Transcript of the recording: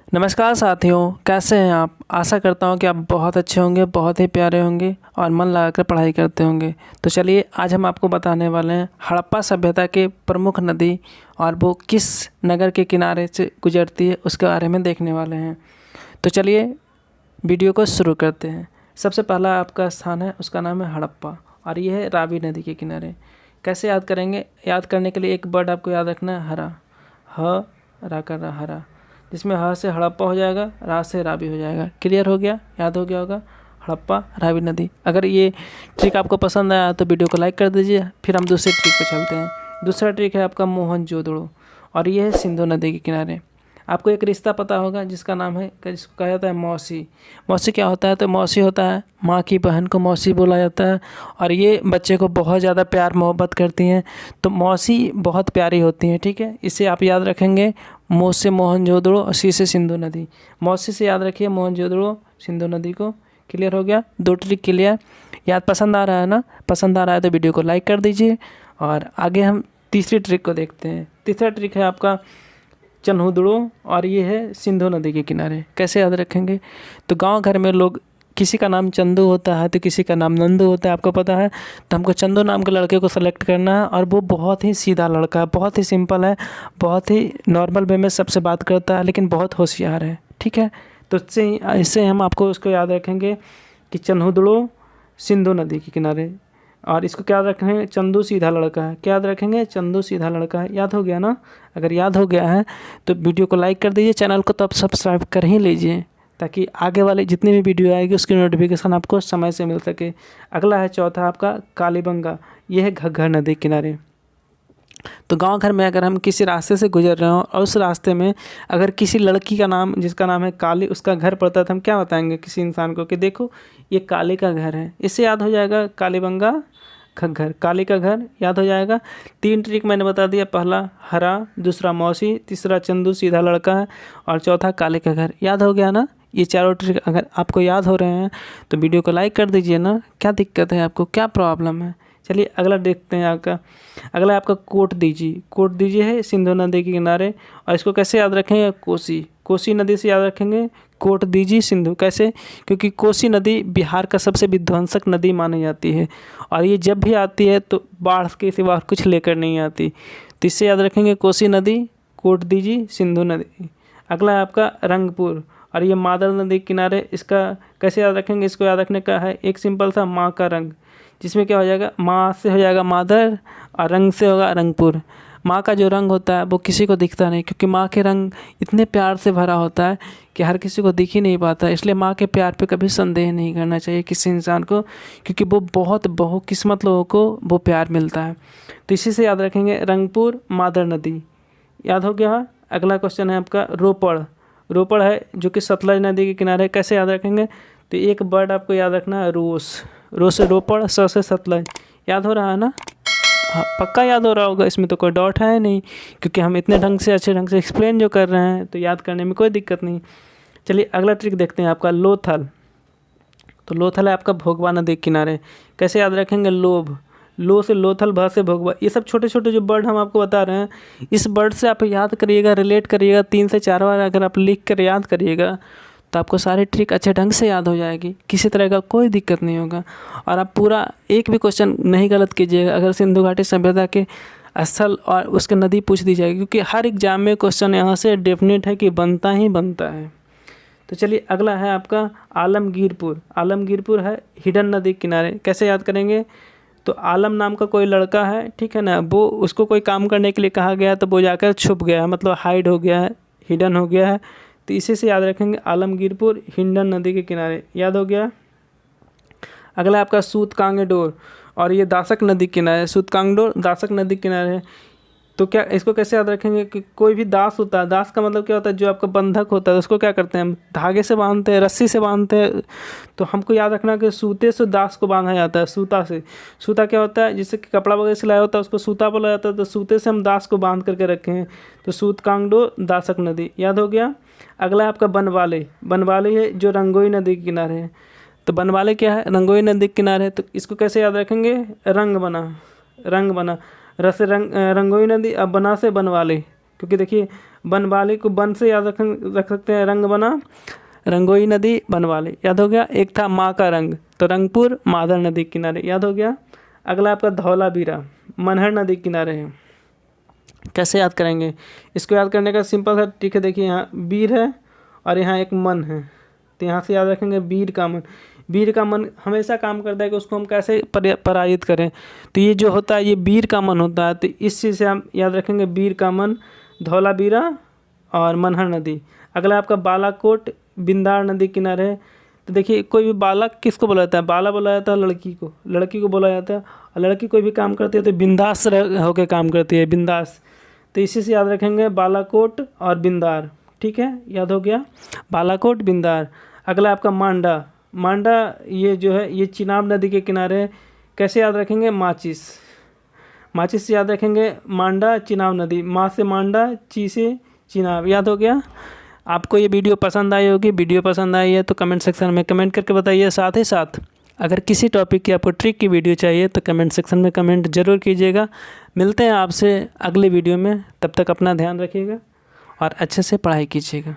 नमस्कार साथियों, कैसे हैं आप। आशा करता हूं कि आप बहुत अच्छे होंगे, बहुत ही प्यारे होंगे और मन लगाकर पढ़ाई करते होंगे। तो चलिए आज हम आपको बताने वाले हैं हड़प्पा सभ्यता के प्रमुख नदी और वो किस नगर के किनारे से गुजरती है उसके बारे में देखने वाले हैं। तो चलिए वीडियो को शुरू करते हैं। सबसे पहला आपका स्थान है, उसका नाम है हड़प्पा और ये है रावी नदी के किनारे। कैसे याद करेंगे? याद करने के लिए एक वर्ड आपको याद रखना है, हरा। ह रा कर रहा, हरा, जिसमें ह से हड़प्पा हो जाएगा, रा से रावी हो जाएगा। क्लियर हो गया? याद हो गया होगा, हड़प्पा रावी नदी। अगर ये ट्रिक आपको पसंद आया तो वीडियो को लाइक कर दीजिए। फिर हम दूसरे ट्रिक पे चलते हैं। दूसरा ट्रिक है आपका मोहनजोदड़ो और ये है सिंधु नदी के किनारे। आपको एक रिश्ता पता होगा जिसका नाम है, जिसको कहा जाता है मौसी। मौसी क्या होता है? तो मौसी होता है माँ की बहन को मौसी बोला जाता है और ये बच्चे को बहुत ज़्यादा प्यार मोहब्बत करती हैं, तो मौसी बहुत प्यारी होती हैं। ठीक है, इसे आप याद रखेंगे। मो से मोहनजोदड़ो और सी से सिंधु नदी। मौसी से याद रखिए मोहनजोदड़ो, सिंधु नदी को। क्लियर हो गया? दो ट्रिक क्लियर। याद पसंद आ रहा है ना? पसंद आ रहा है तो वीडियो को लाइक कर दीजिए। और आगे हम तीसरी ट्रिक को देखते हैं। तीसरा ट्रिक है आपका चन्हुदड़ो और ये है सिंधु नदी के किनारे। कैसे याद रखेंगे? तो गांव घर में लोग, किसी का नाम चंदू होता है तो किसी का नाम नंदू होता है, आपको पता है। तो हमको चंदू नाम के लड़के को सेलेक्ट करना है और वो बहुत ही सीधा लड़का है, बहुत ही सिंपल है, बहुत ही नॉर्मल वे में सबसे बात करता है, लेकिन बहुत होशियार है। ठीक है, तो इससे हम आपको उसको याद रखेंगे कि चन्हुदड़ो सिंधु नदी के किनारे। और इसको क्या याद रखेंगे? चंदू सीधा लड़का है। क्या याद रखेंगे? चंदू सीधा लड़का है। याद हो गया ना? अगर याद हो गया है तो वीडियो को लाइक कर दीजिए, चैनल को तो आप सब्सक्राइब कर ही लीजिए ताकि आगे वाले जितनी भी वीडियो आएगी उसकी नोटिफिकेशन आपको समय से मिल सके। अगला है चौथा आपका कालीबंगा। ये है घग्गर नदी किनारे। तो गांव घर में अगर हम किसी रास्ते से गुजर रहे हो और उस रास्ते में अगर किसी लड़की का नाम, जिसका नाम है काली, उसका घर पड़ता है तो हम क्या बताएंगे किसी इंसान को कि देखो ये काली का घर है। इससे याद हो जाएगा कालीबंगा घग्गर, काली का घर याद हो जाएगा। तीन ट्रिक मैंने बता दिया, पहला हरा, दूसरा मौसी, तीसरा चंदू सीधा लड़का है और चौथा काली का घर। याद हो गया ना? ये चारों ट्रिक अगर आपको याद हो रहे हैं तो वीडियो को लाइक कर दीजिए ना। क्या दिक्कत है आपको, क्या प्रॉब्लम है? चलिए अगला देखते हैं आपका। अगला आपका कोट दीजिए। कोट दीजिए है सिंधु नदी के किनारे और इसको कैसे याद रखेंगे? कोसी, कोसी नदी से याद रखेंगे। कोट दीजिए सिंधु, कैसे? क्योंकि कोसी नदी बिहार का सबसे विध्वंसक नदी मानी जाती है और ये जब भी आती है तो बाढ़ के सिवा और कुछ लेकर नहीं आती। तो इससे याद रखेंगे कोसी नदी, कोट दीजिए सिंधु नदी। अगला है आपका रंगपुर और ये मादल नदी के किनारे। इसका कैसे याद रखेंगे? इसको याद रखने का है एक सिंपल सा माँ का रंग, जिसमें क्या हो जाएगा? माँ से हो जाएगा मादर और रंग से होगा रंगपुर। माँ का जो रंग होता है वो किसी को दिखता नहीं, क्योंकि माँ के रंग इतने प्यार से भरा होता है कि हर किसी को दिख ही नहीं पाता। इसलिए माँ के प्यार पे कभी संदेह नहीं करना चाहिए किसी इंसान को, क्योंकि वो बहुत बहुकिस्मत लोगों को वो प्यार मिलता है। तो इसी से याद रखेंगे रंगपुर, मादर नदी। याद हो गया? अगला क्वेश्चन है आपका रोपड़। रोपड़ है जो कि सतलज नदी के किनारे। कैसे याद रखेंगे? तो एक वर्ड आपको याद रखना है, रोस। रो से रोपड़, स से सतलज। याद हो रहा है ना? हाँ, पक्का याद हो रहा होगा, इसमें तो कोई डाउट है नहीं, क्योंकि हम इतने ढंग से, अच्छे ढंग से एक्सप्लेन जो कर रहे हैं तो याद करने में कोई दिक्कत नहीं। चलिए अगला ट्रिक देखते हैं आपका लोथल। तो लोथल है आपका भोगवा नदी के किनारे। कैसे याद रखेंगे? लोभ, लो से लोथल, भ से भोगवा। ये सब छोटे छोटे जो वर्ड हम आपको बता रहे हैं, इस वर्ड से आप याद करिएगा, रिलेट करिएगा 3 से 4 बार अगर आप लिख कर याद करिएगा तो आपको सारी ट्रिक अच्छे ढंग से याद हो जाएगी, किसी तरह का कोई दिक्कत नहीं होगा। और आप पूरा एक भी क्वेश्चन नहीं गलत कीजिएगा अगर सिंधु घाटी सभ्यता के स्थल और उसके नदी पूछ दी जाएगी, क्योंकि हर एग्जाम में क्वेश्चन यहाँ से डेफिनेट है कि बनता ही बनता है। तो चलिए अगला है आपका आलमगीरपुर। आलमगीरपुर है हिडन नदी के किनारे। कैसे याद करेंगे? तो आलम नाम का कोई लड़का है, ठीक है ना, वो उसको कोई काम करने के लिए कहा गया तो वो जाकर छुप गया है, मतलब हाइड हो गया है, हिडन हो गया है। तो इसी से याद रखेंगे आलमगीरपुर, हिंडन नदी के किनारे। याद हो गया? अगला आपका सूतकांगडोर और ये दासक नदी के किनारे। सूतकांगडोर दासक नदी के किनारे है। तो क्या इसको कैसे याद रखेंगे कि कोई भी दास होता है, दास का मतलब क्या होता है? जो आपका बंधक होता है उसको क्या करते हैं हम? धागे से बांधते हैं, रस्सी से बांधते हैं। तो हमको याद रखना कि सूते से दास को बांधा जाता है, सूता से। सूता क्या होता है? जिससे कि कपड़ा वगैरह सिलाया होता है उसको सूता बोला जाता है, तो सूते से हम दास को बांध करके रखे हैं। तो सूतकांगडो दासक नदी। याद हो गया? अगला आपका बनवाले। बनवाले है जो रंगोई नदी के किनारे है। तो बनवाले क्या है? रंगोई नदी के किनारे। तो इसको कैसे याद रखेंगे? रंग बना, रंग बना, रस रंग, रंगोई नदी, अब बना से बनवाले। क्योंकि देखिए बनवाली को बन से याद रख सकते हैं, रंग बना रंगोई नदी बनवाली, याद हो गया। एक था माँ का रंग, तो रंगपुर मादर नदी किनारे, याद हो गया। अगला आपका धौलावीरा मनहर नदी किनारे है। कैसे याद करेंगे इसको? याद करने का सिंपल सा ट्रिक है, देखिए यहाँ वीर है और यहाँ एक मन है, तो यहाँ से याद रखेंगे वीर का मन। वीर का मन हमेशा काम करता है कि उसको हम कैसे पराजित करें, तो ये जो होता है ये वीर का मन होता है, तो इस चीज़ से हम याद रखेंगे वीर का मन, धौलावीरा और मनहर नदी। अगला आपका बालाकोट बिंदार नदी किनारे है। तो देखिए कोई भी बालक किसको बोला जाता है? बाला बोला जाता है लड़की को बोला जाता है, और लड़की कोई भी काम करती है तो बिंदास होकर काम करती है, बिंदास। तो इसी से याद रखेंगे बालाकोट और बिंदार, ठीक है, याद हो गया बालाकोट बिंदार। अगला आपका मांडा, मांडा ये जो है ये चिनाब नदी के किनारे है। कैसे याद रखेंगे? माचिस, माचिस से याद रखेंगे मांडा चिनाब नदी, माँ से मांडा, ची से चिनाब, याद हो गया। आपको ये वीडियो पसंद आई होगी, वीडियो पसंद आई है तो कमेंट सेक्शन में कमेंट करके बताइए। साथ ही साथ अगर किसी टॉपिक की आपको ट्रिक की वीडियो चाहिए तो कमेंट सेक्शन में कमेंट ज़रूर कीजिएगा। मिलते हैं आपसे अगले वीडियो में, तब तक अपना ध्यान रखिएगा और अच्छे से पढ़ाई कीजिएगा।